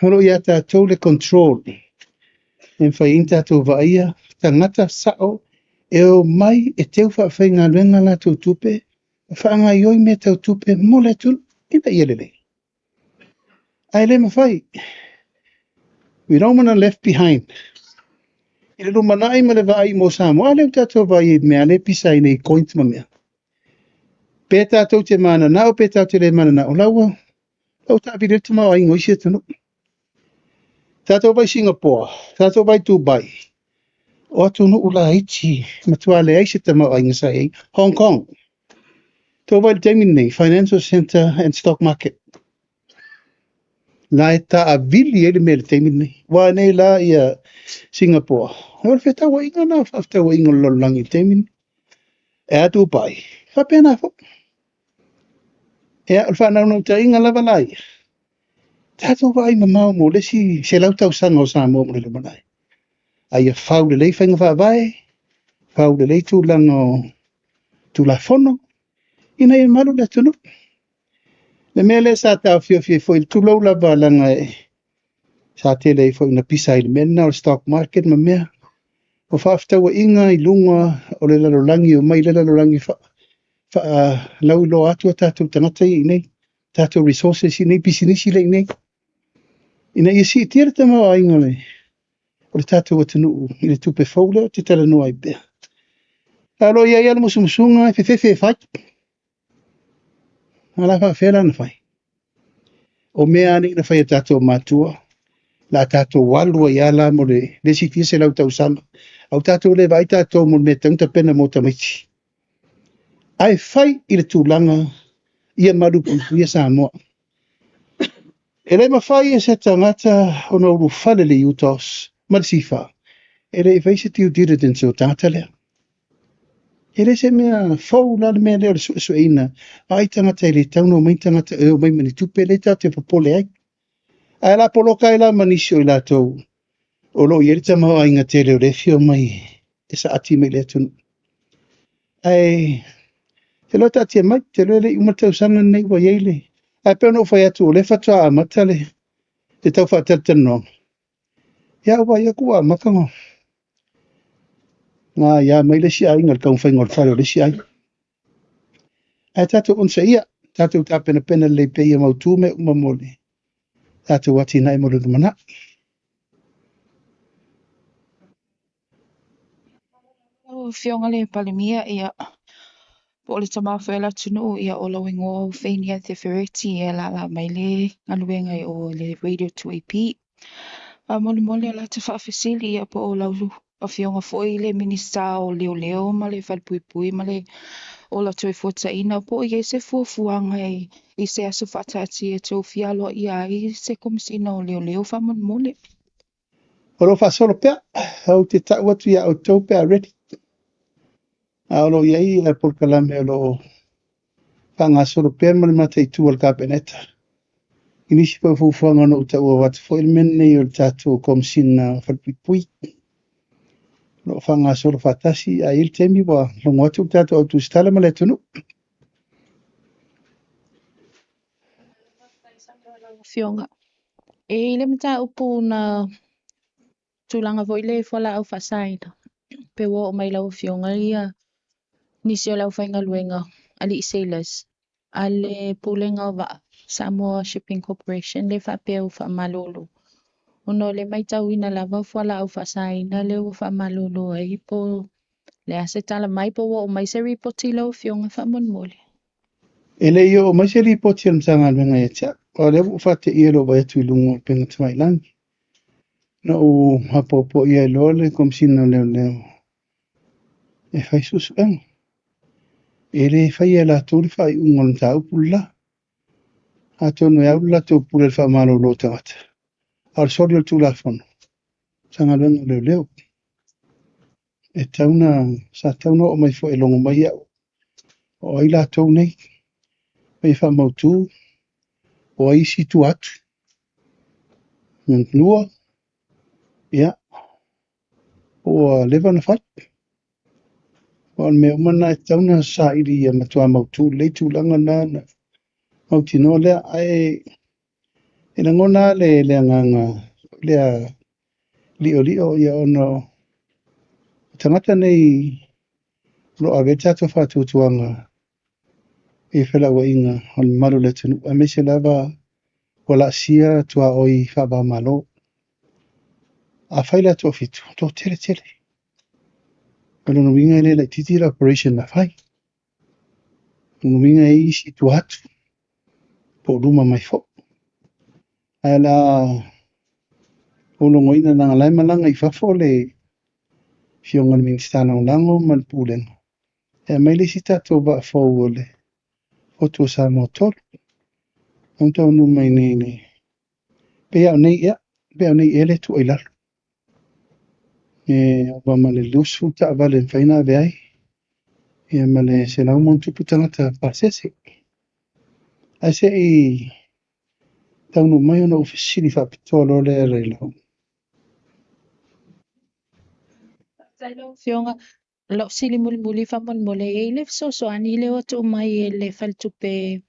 Horo ia tatou le control. En whai in tatou vaia, tangata sao, e o mai e teu whawhai ngā ruenga la tau tupe, whaanga ioi me tau tupe, mo le tunu, ina ielele. Ai le mawhai. We don't want to left behind. Ile lo manai ma le vai mo Samoa, le tatou vai mea le pisai nei coins ma mea. Pe tatou te mana nao, pe tatou te le mana nao, lau tabi le tuma ai ngoi se tunu. Tatou vai Singapore, tatou vai Dubai. O atu no ula Haiti, matua le aise te mau ai ngasai, Hong Kong. Tō vai Gemini, Financial Center and Stock Market. La e ta a vili ele me le Gemini. Wa nei la ia Singapore. Hora whetau wa inga na, whafta wa inga lolangi Gemini. E a Dubai. Whapena fo. E a whanau no ta inga lava lai. Tato vai mamau mo le si se lau tau sanga o Samoa mo le manai. Ai a whau le lei whainga whawai, whau le lei tūlanga o tūla whono, ina i maru le tunu. Le mea le sa tau fio foi tūlau la wālanga e sa te lei foi na pisa i le mena o stock market ma mea. O whaftaua inga I lunga o le lalolangi o mai le lalolangi lau lo atua tātou tangata I nei, tātou resources I nei, bisinisi le I nei. Ina I si tira te mau ainga le. O le tātou atanu I le tupe whaule o te tala noa I bea. Alo ia ia le musumusunga e whewhewhe whai. Ala whawhela na whai. O mea ane na whai a tātou mātua. La tātou walua I ala mo le si tia se lau tau sama. Au tātou le vai tātou mo me tangta pena mo tamaiti. Ai whai I le tūlanga ia marupu ia Samoa. E le mawhai e se tangata o na uru whale le utos. Marisifa. E le face tiu diligence o tangata lea. E le se mea fau la le mea leo le sueina. Ai tangata I le tauno mai tangata e o mai mani tupe le tau te papole ai. Ai la poloka I la manisi o I la tau. O lo I erita maho ai ngā tele o le fio mai. E sa ati mai le tunu. Ai te lo tatia mai, te lo le umatau sanga nei wa yeile. Ai peo no fai atu o le fatua a matale. Te tau wha tatanoa. Ya ua ia kua makango. Ngā ia mai le si ai ngal kaung whaingo whare o le si ai. Ai tātou on sa ia. Tātou tā pena pena le pe ia mautu me umamole. Tātou wati nai mo le mana. O fionga le palimia ia po le tamawhela tunu ia o lo ingoa o whainia te whereti e la mai le ngaluenga i o le Radio 2AP. A mole mole la te whaafisili ia po o lau a fionga foi le minista o leo leo ma le whalpui ma le o la toi fota ina po i se fuafuanga i se aso whatati e tau fialo ia i se komisina o leo leo whamon mole. Oro whasoro pea. Au te tau atu ia o tau pea ready. Aolo iai e polkalame o lo whanga soro pea male mata i tu al kapeneta. Inisi pa fufuanga no uta ua watu fo ilmene i o tātou komisina whalpui. Lo whanga soro whatasi a il temi wa longo atu tātou au tu stala ma le tunu. Fionga. E le mata upu na tulanga voi le whala au whasaina. Pe wo o mai lau fionga ia nisi o lau whainga luenga ali i sailors. Ale pulenga wa Samoa Shipping Corporation le whapea u whamalolo. Uno le mai tau ina lava whala au whasaina le u whamalolo e hipo le ase tala mai po wo o mai se ripoti lau fionga whamon mole. Ele yo mai se ripoti al msanga alwenga e tia. O le ufate ia lo vai atu ilungo penga tamai langi. Na u hapopo ia ilo le komisina leo leo. E fai susu engo. Ele fai e la tōri fai ungol ta upula. A tono e aula tō pula le whamalo lo tangata. Ar sori al tūla whono. Sanga alwenga leo leo. E tauna, sa tauna o mai fo e longo mai au. O ai la tau nei. Mai whamautu. O ai si tu atu. Lua. Ia. O lewa na whai. O me umana e tauna sa iri ia matua mautu. Leitu langa na mauti no lea. Ai e na ngona le nganga. Lea lio ia ono. Tangata nei lo ave tato whātua tuanga. E whela wa inga. On maru le tunu. A me se lava wala sia tua oi whaba malo. A whaila tō fitu. Tō tele. Kalo no winga ele like titira operation na whai. No winga e isi tu atu. Po ruma mai fo. Ai la olongo ina nanga lai malanga I whafo le fionga ni ministana o lango man pulengo. E mai le si tato ba fo ole. Foto sa motor. Onta onu mai nei. Pea nei ele tu oilar. E obama le lusu ta vale faina veai. E male se lau montu putangata pasese. Ai se I taunu mai ona ofisiri whapitoa le lau. Fionga lo sili muli whamon mole e le so ani le o tu mai e le whaltupe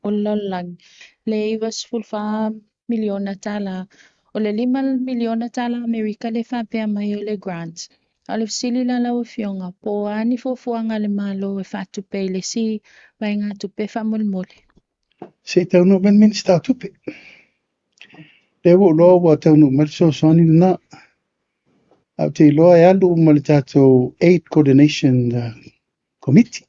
o lalang. Le iwas fulfa miliona tala. O le 5 miliona tala Amerika le whapea mai o le grant. A le sili la lau fionga po ani fofuanga le malo e whatupe le si mai ngā tupe whamon mole. Se taunu ben minsta tupe. Le wo loa wa taunu mal so ani na. Au te loa e alu mali tato Aid Coordination Committee.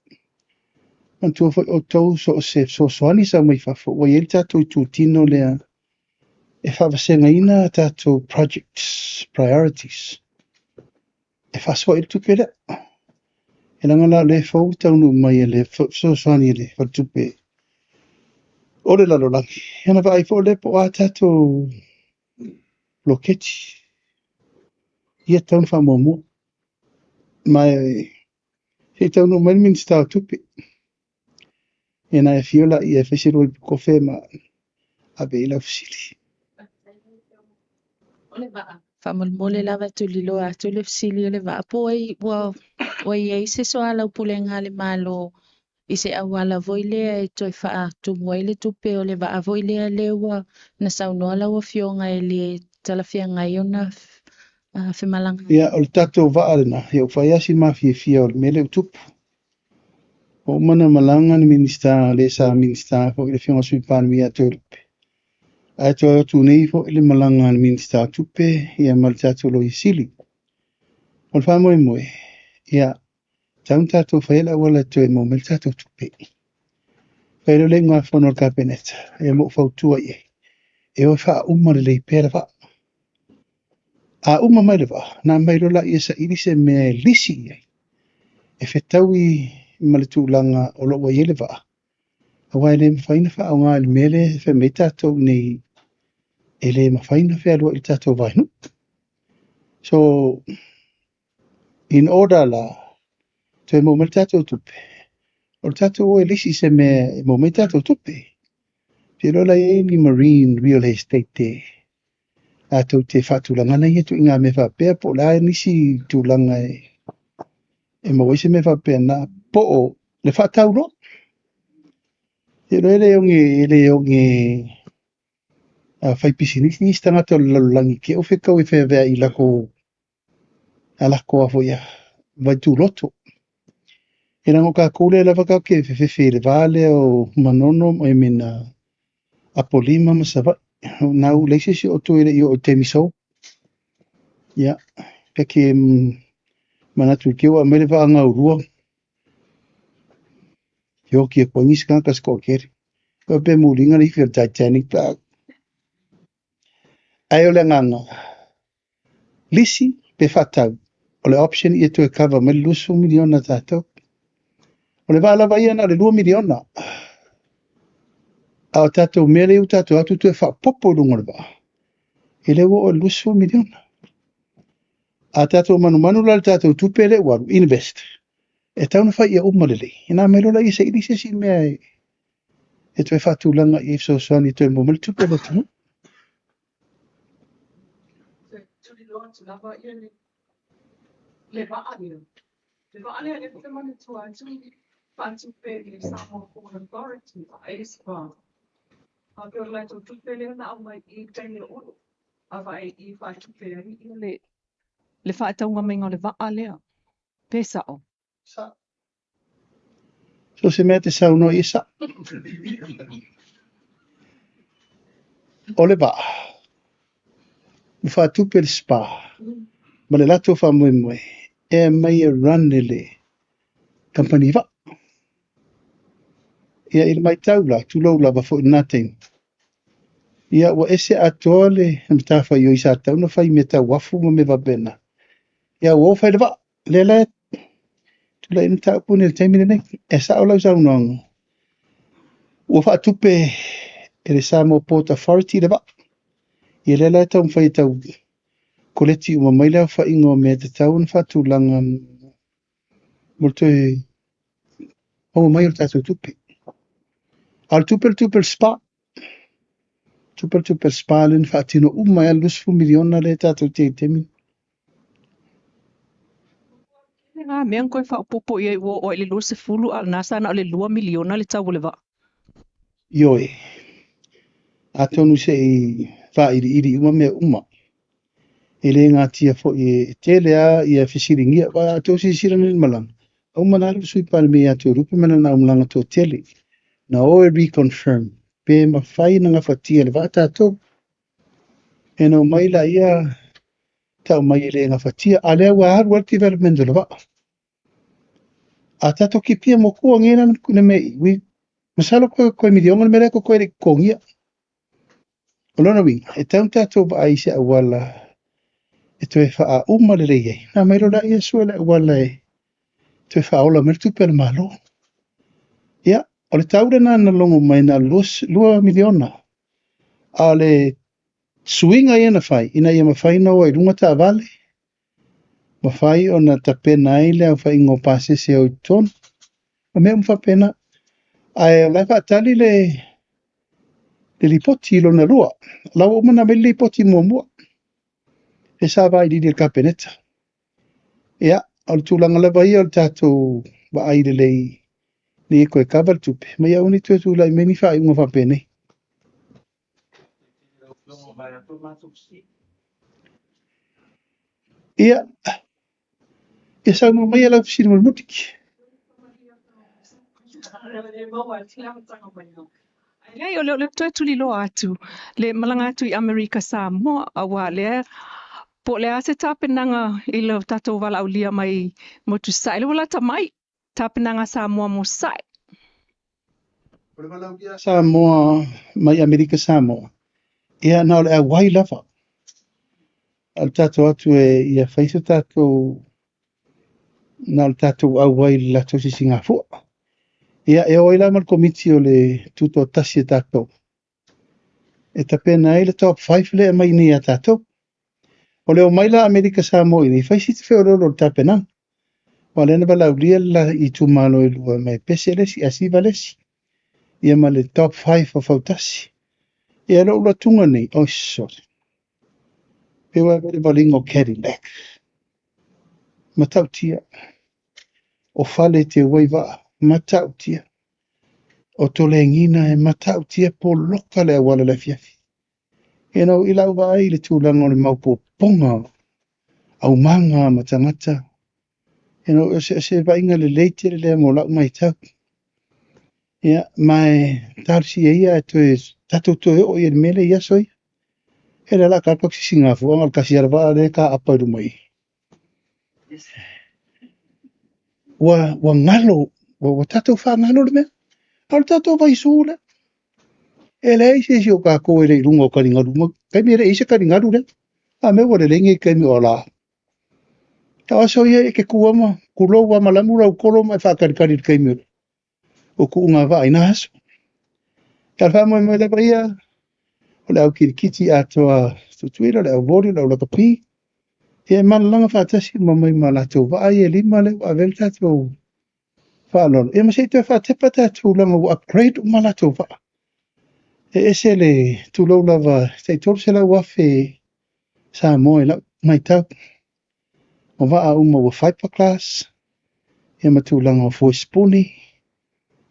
Antua foi o tau so se so ani sa mai fafo. Wa yel tato I tu tino lea. E whawasenga ina tato projects, priorities. E whaswa il tupe lea. E langa la le fau taunu mai le so ani le whatupe. Ore lalo langi. Hena vai fo le po a tato loketi. Ia taun whamomo. Mai he taunu mai minsta tupe. E na e fiola I e whesiro I kofe ma abe ila fusili. Whamon mole lava tulilo a tule fsili o le va. Po ai wa i se so ala upulenga le malo I se awala voile e toi wha tu moile tupe o le va voile le wa na saunoa la wa fionga e le talafia ngai ona whemalanga. Ia, o le tātou vaalena, ia whaiasi mawhiawhia o le mele utupu. O mana malanga ni minista, le sa minista, fo ile whionga sui pānui a tōrupe. Ai tō atu nei fo ile malanga ni minista tupe, ia mal tātou lo i sili. O le whamoe moe, ia, taun tātou whaela wala tō e mo mel tātou tupe. Whaelo le ngā whanor kapeneta, ia mo whautua ie. E o wha umare le pēra wha. A uma mai le wha, nā mai rola ia sa irise mea lisi iai. E whetaui male tūlanga o lo wa iele wha. A wai le mawhaina wha au ngā le mele wha me tātou nei e le mawhaina wha alua i tātou vainu. So, in order la, to e mo mele tātou tupe. O tātou o e lisi se mea e mo me tātou tupe. Te rola e ni marine real estate te. A tau te whatulanga nei e tu inga me whapea po la nisi tūlanga e mawaise me whapea na po o le whatau ro. Te roe le onge whaipisi nisi tangata o lalulangi ke o whekau e whewea i lako a lako a foia vai tū roto. E rango ka kōle la whakau ke whewhe le vale o manono o e mina apolima masawai. Nau leise si o toile i o te miso. Ia. Peke manatu keo a mele wha anga urua. Keo ki e poingis kanka sko kere. Keo pe mūringa ni whio Titanic plag. Ai o le nganga. Lisi pe whatau. O le option i e to e cover me lusu miliona tātou. O le wala vai ana le 2 miliona. A tātou mele u tātou atu tu e wha popo runga le wā. E lewa o lusu miliona. A tātou manu la le tātou tupele waru, invest. E tauna whai ia umalele. E nā merola i se irise si mea e tu e whatulanga i so soani tu e momele tupele tunu. Tuli loa tu lava ia le vaale. Le vaale e te mani tua tuli pantu pe le Samoa Port Authority a espa. A ke o lai tō tupele na au mai i tēne uru. A vai i whai tupele i le whaataunga menga le waa lea. Pesa o. So se mea te sauno i sa. O le waa. Mi wha tupele spa. Ma le lato wha mue mue. E mai e run le company wa. Ia il mai taula, tu lau lava fo ina tein. Ia wa ese atoa le mtafa yo isa tauna fai meta wafu ma me vabena. Ia wo fai lewa, le tu la ina tau pune le teimine nei. E sa o lau sa unong. Ua wha tupe e le Samoa Port Authority lewa. Ia le tau fai tau koleti uma mai lau fa ingo me te tau na wha langa multo e o mai o tatu tupe. Al tupel spa. Tupel spa len fatino umma ya lusfu miliona le tatu te temi. Nga meang koe whaupopo i o le lua se fulu al nasa na le 2 miliona le tau le va. Yoe. Atonu se i fa iri uma me umma. Ele ngā tia fo i telea i a fisiringia wa ato si sirani malang. Au manaru sui pale me ato rupe mana na umlanga to tele. Na o e reconfirm. Pe ma fai na nga fatia le vata ato. E no mai la ia tau mai le nga fatia. Alea wa hardware development le va. A tato ki pia mo kua ngena na mei. Masalo koe midionga na mele koe re kongia. Olona wi. E tau tato ba aise a wala. E to e wha uma le rei. Na mai rola ia sua le wala e. To e wha ola mertu pele malo. Ia. O le taure na longo mai na 2 miliona. A le suinga ia na fai. Ina ia mawhai na o i runga ta vale. Mawhai o na tapena ai le au whai ngō pase se au ton. A mea mwhapena. Ai lai whaatali le lipoti ilo na lua. Lau o mana me lipoti mua mua. E sa vai di le kapeneta. Ia. O le tūlanga lewa ia o le tātou wa aile lei. Ni koe kaval tupe. Mai au ni tu lai meni wha i unga whapene. Ia sa mo mai la fisini mo mutiki. Ai o le toi tuli lo atu. Le malanga atu i Amerika Samoa awa le po le ase tapenanga i le tatou wala au lia mai motu sai. Le wala tamai tapenanga Samoa mo sai. O le malaukia Samoa mai Amerika Samoa. Ia na o le wai lava. Al tatou atu ia whaiso tatou na o tatou au wai la tosi Singapore. Ia oila mal komiti o le tuto tasi tatou. E tapena ai le top 5 le mai ni a tatou. O le o mai la Amerika Samoa ni whaisi te wheo rolo tapena. Wa le na bala ulia la i tu malo i lua mai pese lesi a siva lesi. Ia ma le top 5 o fautasi. Ia lo ula tunga nei, o sorry. Pewa vele balingo Cadillac. Matau tia. O fale te waiva, matau tia. O tole ngina e matau tia po loka le awala le fiafi. Ia nau ilau wa ai le tūlanga o le maupo ponga. Au manga matangata. Ia nau se vainga le leite le mo lau mai tau. Ia mai tarsi ia e toe tatou toe o ia mele ia soi. E le la kalpak si Singapore ngal kasi arwa le ka apa du mai. Wa ngalo wa tatou fa ngalo le me. Al tatou vai sule. E le ise si o ka ko ele rungo ka ringaru mo. Kai me le ise ka ringaru le. A me wa le lengi kai mi ola. Ta so ia e ke kuama kulo wa malamu ra kolo mai fa kari kai mi. O ku nga va ina haso. Ka fa mo le ba ia. O le au kirikiti atoa tutuila le au vori le au laka pi. E man langa fa tasi mo mai malato va ai e lima le wa vel tatou. Fa lon. E ma se te fa tepa tatou langa wa upgrade o malato va. E ese le tulo lava te tol se la wafe sa mo e la mai tau. O va a uma wa fiber class. E ma tulanga o fo spoonie.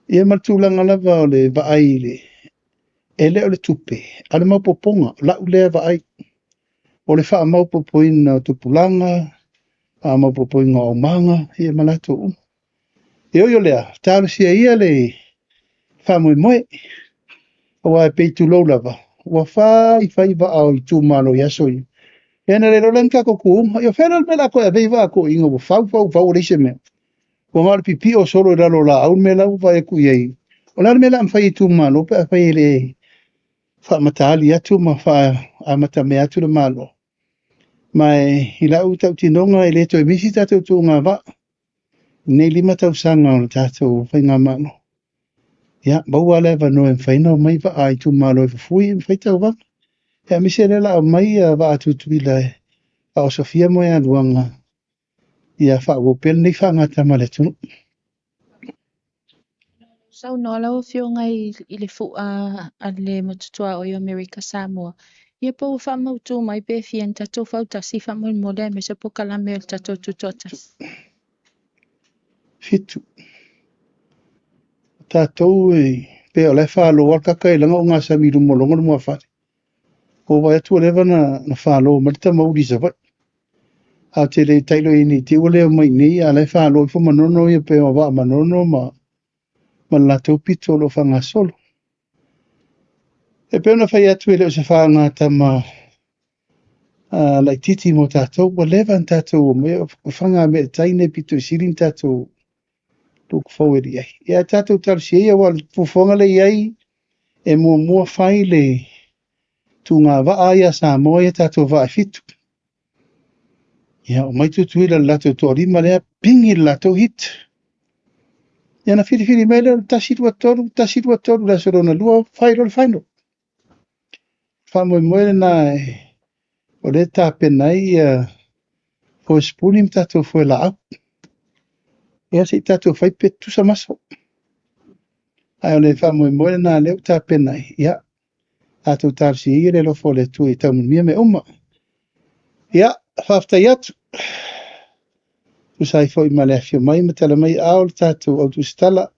E ma tulanga lava o le va ai le. E le o le tupe. Ale maupoponga. La ule va ai. O le wha maupopoina tupulanga. A maupopoina o manga. E malato. E o lea. Tālu sia ia le. Wha moe moe. O wa peitu lo lava. Wa whai va au i tū malo yasoi. E na le rolen kako kuunga. Ia whenal me la koe a veiva ko inga wa whau reise me. Wa ngāle pipi o solo ralo la au me lau vai ku iei. O la me la mwhai i tū malo. Pe a whai le. Wha matali atu ma wha a mata me atu le malo. Mai i lau tau tinonga i leto i misi tatou tū ngā va. Nei lima tau sanga o tatou whai ngā mano. Ia, baua le va no en whaina o mai va ai tū malo e fui en whai tau va. Ia misi le la o mai va atu tuila e. A o Sofia mo e aluanga. Ia wha o pel nei wha ngata ma le tunu. Sau no lau fio ngai i le fua a le motutua o i Amerika Samoa. Ia po wha mautu mai pe fien tatou fautasi wha mo mole me se po kalame o tatou tutotas. Fitu. Tatou e pe o le wha lo wal kakai langa o ngā samiru mo longa mo whare. O vai atu lewa na wha lo marita mauri sa vai. A te le tailo i ni te ule o mai nei a le wha lo i fu manono i pe o wa manono ma la tau pito lo wha ngā solo. E pe ona whai atu e leo se wha ngā tama lai titi mo tatou wa lewa an tatou o me o whanga me taine pito i sirin tatou tuk faweri ai. Ia tatou taru si eia wal pufonga le iai e mua whai le tu ngā wa aia sa moa e tatou wa e fitu. Ia o mai tutu ila lato to rima lea pingi lato hit. Ia na whiri mele tasiru atoru la sorona lua whairo le whaino. Whamoe moe na o le tāpenai o spoonim tatou fwe la au. Ia se tatou whaipe tusa maso. Ai o le whamoe moe na leo tāpenai. Ia tatou tarsi i le lofo le tui taumun mia me uma. Ia whaftai atu. Usai foi malefio mai matala mai ao le tatou au tu stala.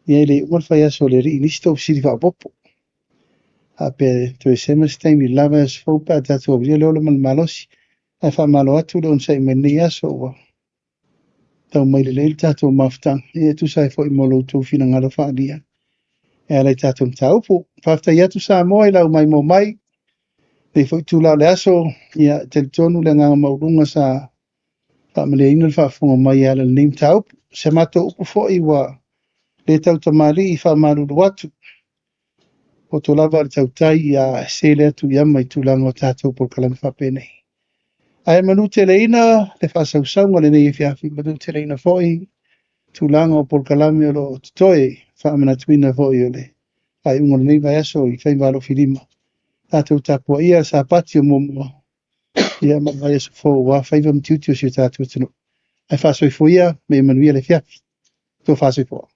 Ia le umar whai aso le ri inisto siri wha popo. A pe to e sema steimi lava as fau pa tatou au ria leo le malmalosi. Ai whamalo atu le unsai meni aso wa. Tau mai le leil tātou maftang. E tu sai fo i molo tu fina ngalo whaalia. E alai tātou mtaupu. Whafta i atu sa moa i lau mai mo mai. Nei fo i tūlau le aso. Ia te tonu le nganga maurunga sa whamale ina le whaafunga mai ala le nim taupu. Se mato upu fo i wa le tau tamari i whaamaru watu. O to lava le tau tai ia se le atu ia mai tūlanga o tātou por kalama whapene. Ai manu te leina le whasausaunga le nei whiawhi manu te leina foi tūlanga o por kalame o lo tutoe whaamana tuina foi o le. Ai unga le nei vai aso i whai walo whirima. Tātou tapua ia sa pati o momo. Ia ma vai aso fo wa whaiva mtiuti o si o tātou tano. Ai whasoi fo ia me manuia le whiawhi. Tō whasoi fo.